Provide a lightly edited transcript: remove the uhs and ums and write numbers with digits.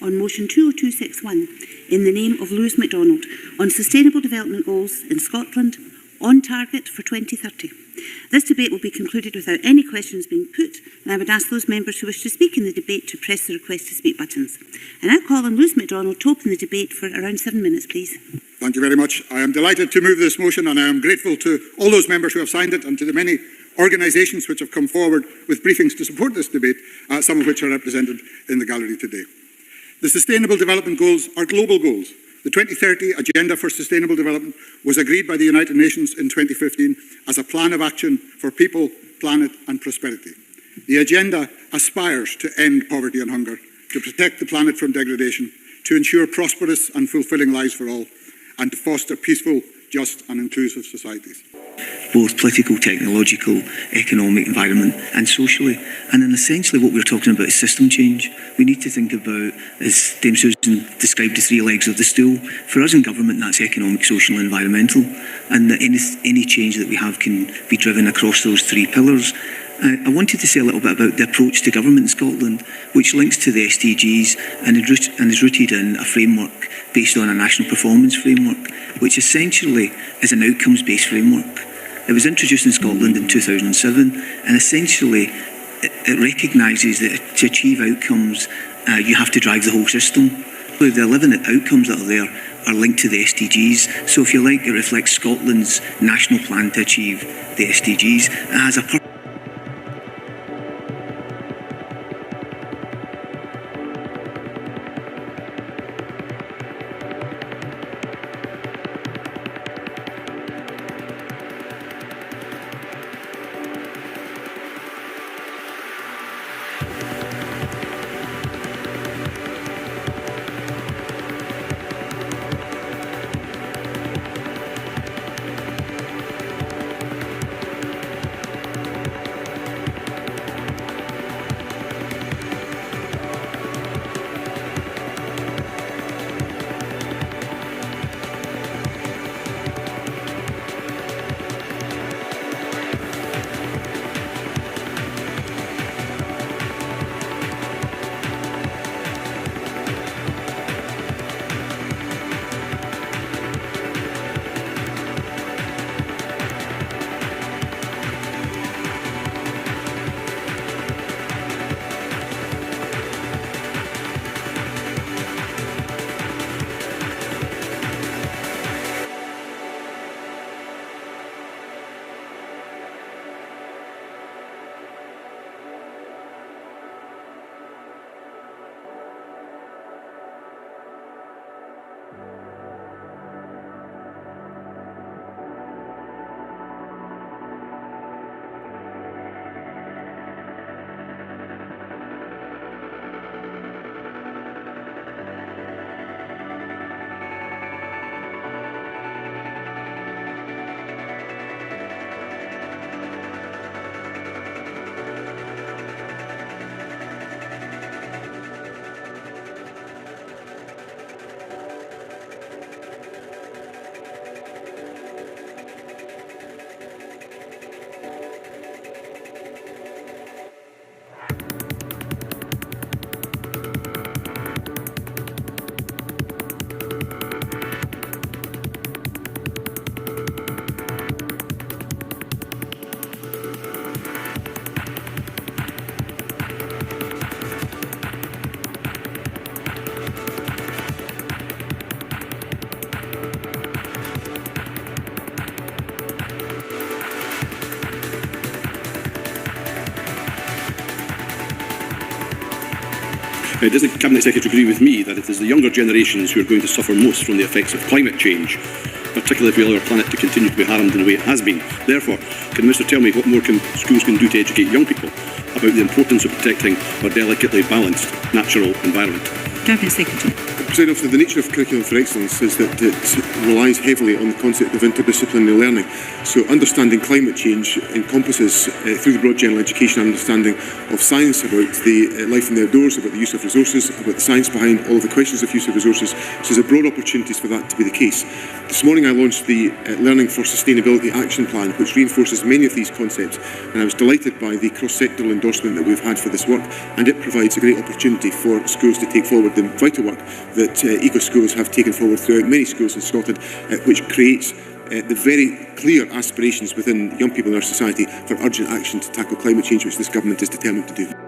on motion 20261 in the name of Lewis MacDonald on sustainable development goals in Scotland on target for 2030. This debate will be concluded without any questions being put, and I would ask those members who wish to speak in the debate to press the request to speak buttons. I now call on Lewis MacDonald to open the debate for around 7 minutes, please. Thank you very much. I am delighted to move this motion, and I am grateful to all those members who have signed it and to the many organisations which have come forward with briefings to support this debate, some of which are represented in the gallery today. The Sustainable Development Goals are global goals. The 2030 Agenda for Sustainable Development was agreed by the United Nations in 2015 as a plan of action for people, planet and prosperity. The agenda aspires to end poverty and hunger, to protect the planet from degradation, to ensure prosperous and fulfilling lives for all, and to foster peaceful, just and inclusive societies. Both political, technological, economic, environment and socially. And then essentially what we're talking about is system change. We need to think about, as Dame Susan described, the 3 legs of the stool. For us in government, that's economic, social and environmental. And that any change that we have can be driven across those 3 pillars. I wanted to say a little bit about the approach to government in Scotland, which links to the SDGs and is rooted in a framework based on a national performance framework, which essentially is an outcomes-based framework. It was introduced in Scotland in 2007, and essentially it recognises that to achieve outcomes, you have to drive the whole system. So the 11 outcomes that are there are linked to the SDGs. So if you like, it reflects Scotland's national plan to achieve the SDGs. It has a purpose. Does the Cabinet Secretary agree with me that it is the younger generations who are going to suffer most from the effects of climate change, particularly if we allow our planet to continue to be harmed in the way it has been? Therefore, can the Minister tell me what more schools can do to educate young people about the importance of protecting our delicately balanced natural environment? Cabinet Secretary. President Officer, the nature of Curriculum for Excellence is that it relies heavily on the concept of interdisciplinary learning. So understanding climate change encompasses, through the broad general education, understanding of science about the life in the outdoors, about the use of resources, about the science behind all of the questions of use of resources. So there's a broad opportunities for that to be the case. This morning I launched the Learning for Sustainability Action Plan, which reinforces many of these concepts, and I was delighted by the cross-sectoral endorsement that we've had for this work, and it provides a great opportunity for schools to take forward the vital work that eco-schools have taken forward throughout many schools in Scotland, which creates the very clear aspirations within young people in our society for urgent action to tackle climate change, which this government is determined to do.